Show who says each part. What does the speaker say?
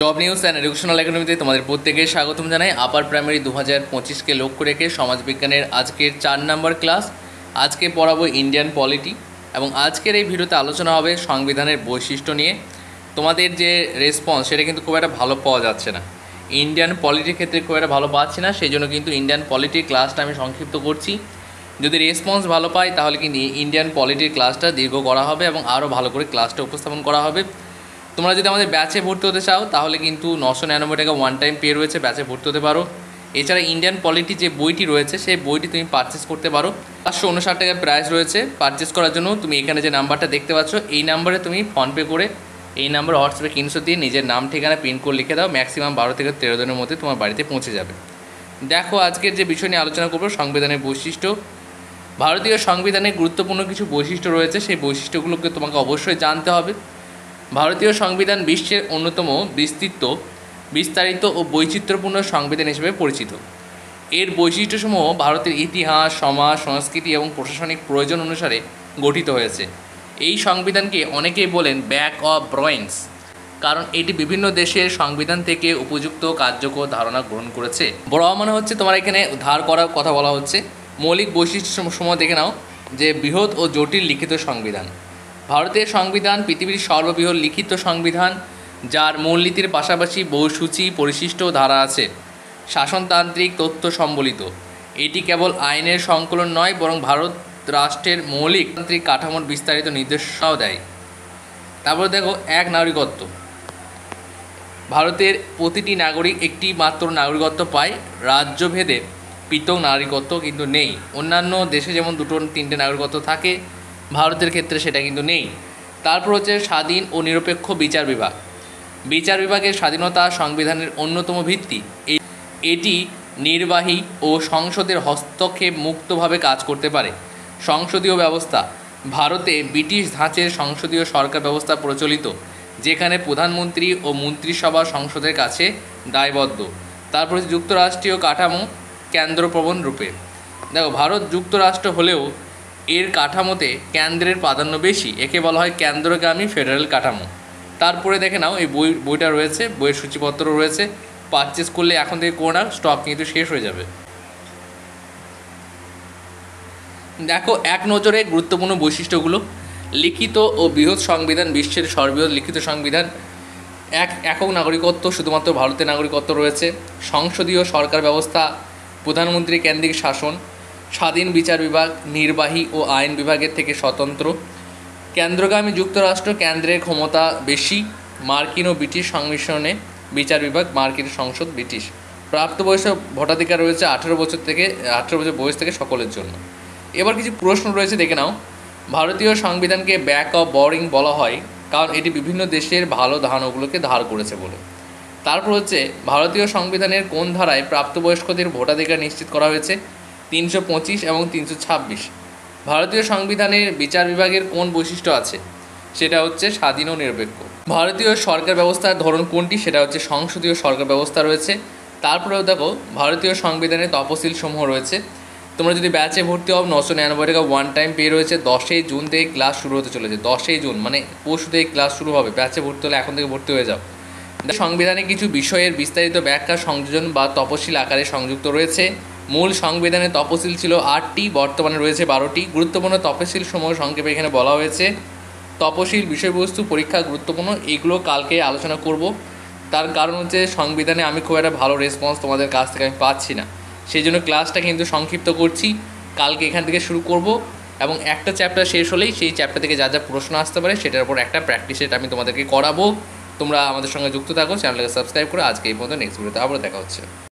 Speaker 1: Job news and educational একাডেমিতে তোমাদের প্রত্যেকে স্বাগতম জানাই। আপার প্রাইমারি 2025কে লক্ষ্য রেখে সমাজবিজ্ঞানের আজকের 4 নম্বর ক্লাস। আজকে পড়াবো ইন্ডিয়ান পলিটি এবং আজকের এই ভিডিওতে আলোচনা হবে সংবিধানের বৈশিষ্ট্য নিয়ে। তোমাদের যে রেসপন্স সেটা কিন্তু খুব একটা ভালো পাওয়া যাচ্ছে না, ইন্ডিয়ান পলিটির ক্ষেত্রে খুব একটা ভালো পাচ্ছি না, সেই জন্য কিন্তু ইন্ডিয়ান পলিটির ক্লাসটা আমি সংক্ষিপ্ত করছি। যদি রেসপন্স ভালো পাই তাহলে কিন্তু ইন্ডিয়ান পলিটির ক্লাসটা দীর্ঘ করা হবে এবং আরও ভালো করে ক্লাসটা উপস্থাপন করা হবে। তোমরা যদি আমাদের ব্যাচে ভর্তি হতে চাও তাহলে কিন্তু 999 টাকা ওয়ান টাইম পে রয়েছে, ব্যাচে ভর্তি হতে পারো। এছাড়া ইন্ডিয়ান পলিটি যে বইটি রয়েছে সেই বইটি তুমি পারচেস করতে পারো। 559 টাকার প্রাইস রয়েছে। পারচেস করার জন্য তুমি এখানে যে নাম্বারটা দেখতে পাচ্ছ এই নাম্বারে তুমি ফোনপে করে এই নাম্বার হোয়াটসঅ্যাপে স্ক্রিনশট দিয়ে নিজের নাম ঠিকানা পিনকোড লিখে দাও। ম্যাক্সিমাম 12 থেকে 13 দিনের মধ্যে তোমার বাড়িতে পৌঁছে যাবে। দেখো আজকের যে বিষয় নিয়ে আলোচনা করবো সংবিধানের বৈশিষ্ট্য। ভারতীয় সংবিধানে গুরুত্বপূর্ণ কিছু বৈশিষ্ট্য রয়েছে, সেই বৈশিষ্ট্যগুলোকে তোমাকে অবশ্যই জানতে হবে। ভারতীয় সংবিধান বিশ্বের অন্যতম বিস্তারিত ও বৈচিত্র্যপূর্ণ সংবিধান হিসেবে পরিচিত। এর বৈশিষ্ট্যসমূহ ভারতের ইতিহাস, সমাজ, সংস্কৃতি এবং প্রশাসনিক প্রয়োজন অনুসারে গঠিত হয়েছে। এই সংবিধানকে অনেকেই বলেন ব্যাক অফ ব্রয়েন্স, কারণ এটি বিভিন্ন দেশের সংবিধান থেকে উপযুক্ত কার্যকর ধারণা গ্রহণ করেছে। বড় মানে হচ্ছে তোমার এখানে ধার করার কথা বলা হচ্ছে। মৌলিক বৈশিষ্ট্যসমূহ দেখে নাও, যে বৃহৎ ও জটিল লিখিত সংবিধান। ভারতের সংবিধান পৃথিবীর সর্ববৃহৎ লিখিত সংবিধান, যার মূলনীতির পাশাপাশি বহুসূচি, পরিশিষ্ট ধারা আছে, শাসনতান্ত্রিক তথ্য সম্বলিত। এটি কেবল আইনের সংকলন নয়, বরং ভারত রাষ্ট্রের মৌলিক তান্ত্রিক কাঠামোর বিস্তারিত নির্দেশনাও দেয়। তারপরে দেখো এক নাগরিকত্ব। ভারতের প্রতিটি নাগরিক একটি মাত্র নাগরিকত্ব পায়, রাজ্যভেদে পৃথক নাগরিকত্ব কিন্তু নেই। অন্যান্য দেশে যেমন 2-3টে নাগরিকত্ব থাকে, ভারতের ক্ষেত্রে সেটা কিন্তু নেই। তারপর হচ্ছে স্বাধীন ও নিরপেক্ষ বিচার বিভাগ। বিচার বিভাগের স্বাধীনতা সংবিধানের অন্যতম ভিত্তি। এটি নির্বাহী ও সংসদের হস্তক্ষেপ মুক্তভাবে কাজ করতে পারে। সংসদীয় ব্যবস্থা। ভারতে ব্রিটিশ ধাঁচের সংসদীয় সরকার ব্যবস্থা প্রচলিত, যেখানে প্রধানমন্ত্রী ও মন্ত্রিসভা সংসদের কাছে দায়বদ্ধ। তারপর যুক্তরাষ্ট্রীয় কাঠামো কেন্দ্রপ্রবণ রূপে। দেখো ভারত যুক্তরাষ্ট্র হলেও এর কাঠামোতে কেন্দ্রের প্রাধান্য বেশি, একে বলা হয় কেন্দ্রগামী ফেডারেল কাঠামো। তারপরে দেখে নাও এই বইটা রয়েছে, বইয়ের সূচিপত্র রয়েছে, পারচেস করলে এখন থেকে কোনো না, স্টক কিন্তু শেষ হয়ে যাবে। দেখো এক নজরে গুরুত্বপূর্ণ বৈশিষ্ট্যগুলো। লিখিত ও বৃহৎ সংবিধান, বিশ্বের সর্ববৃহৎ লিখিত সংবিধান। একক নাগরিকত্ব, শুধুমাত্র ভারতের নাগরিকত্ব রয়েছে। সংসদীয় সরকার ব্যবস্থা, প্রধানমন্ত্রী কেন্দ্রিক শাসন। স্বাধীন বিচার বিভাগ, নির্বাহী ও আইন বিভাগের থেকে স্বতন্ত্র। কেন্দ্রগামী যুক্তরাষ্ট্র, কেন্দ্রের ক্ষমতা বেশি। মার্কিন ও ব্রিটিশ সংমিশ্রণে বিচার বিভাগ, মার্কিন সংসদ ব্রিটিশ। প্রাপ্তবয়স্ক ভোটাধিকার রয়েছে 18 বছর বয়স থেকে সকলের জন্য। এবার কিছু প্রশ্ন রয়েছে, দেখে নাও। ভারতীয় সংবিধানকে ব্যাক অফ বোরিং বলা হয় কারণ এটি বিভিন্ন দেশের ভালো ধারণাগুলোকে ধার করেছে বলে। তারপর হচ্ছে ভারতীয় সংবিধানের কোন ধারায় প্রাপ্তবয়স্কদের ভোটাধিকার নিশ্চিত করা হয়েছে? 325 এবং 326। ভারতীয় সংবিধানের বিচার বিভাগের কোন বৈশিষ্ট্য আছে? সেটা হচ্ছে স্বাধীন ও নিরপেক্ষ। ভারতীয় সরকার ব্যবস্থার ধরন কোনটি? সেটা হচ্ছে সংসদীয় সরকার ব্যবস্থা রয়েছে। তারপরেও দেখো ভারতীয় সংবিধানে তফসিল সমূহ রয়েছে। তোমরা যদি ব্যাচে ভর্তি হও 999 টাকা ওয়ান টাইম পে রয়েছে। 10ই জুন থেকে ক্লাস শুরু হতে চলেছে। 10ই জুন মানে পরশু থেকে ক্লাস শুরু হবে। ব্যাচে ভর্তি হলে এখন থেকে ভর্তি হয়ে যাও। সংবিধানে কিছু বিষয়ের বিস্তারিত ব্যাখ্যা, সংযোজন বা তফসিল আকারে সংযুক্ত রয়েছে। মূল সংবিধানে তফসিল ছিল 8টি, বর্তমানে রয়েছে 12টি। গুরুত্বপূর্ণ তফসিল সমূহ সংক্ষেপে এখানে বলা হয়েছে। তফসিল, বিষয়বস্তু, পরীক্ষা গুরুত্বপূর্ণ, এগুলো কালকে আলোচনা করব। তার কারণ হচ্ছে সংবিধানে আমি খুব একটা ভালো রেসপন্স তোমাদের কাছ থেকে আমি পাচ্ছি না, সেই জন্য ক্লাসটা কিন্তু সংক্ষিপ্ত করছি। কালকে এখান থেকে শুরু করব এবং একটা চ্যাপ্টার শেষ হলেই সেই চ্যাপ্টার থেকে যা যা প্রশ্ন আসতে পারে সেটার উপর একটা প্র্যাকটিস সেট আমি তোমাদেরকে করাবো। তোমরা আমাদের সঙ্গে যুক্ত থাকো, চ্যানেলটাকে সাবস্ক্রাইব করে। আজকে এই পর্যন্ত, নেক্সট ভিডিওতে আবার দেখা হচ্ছে।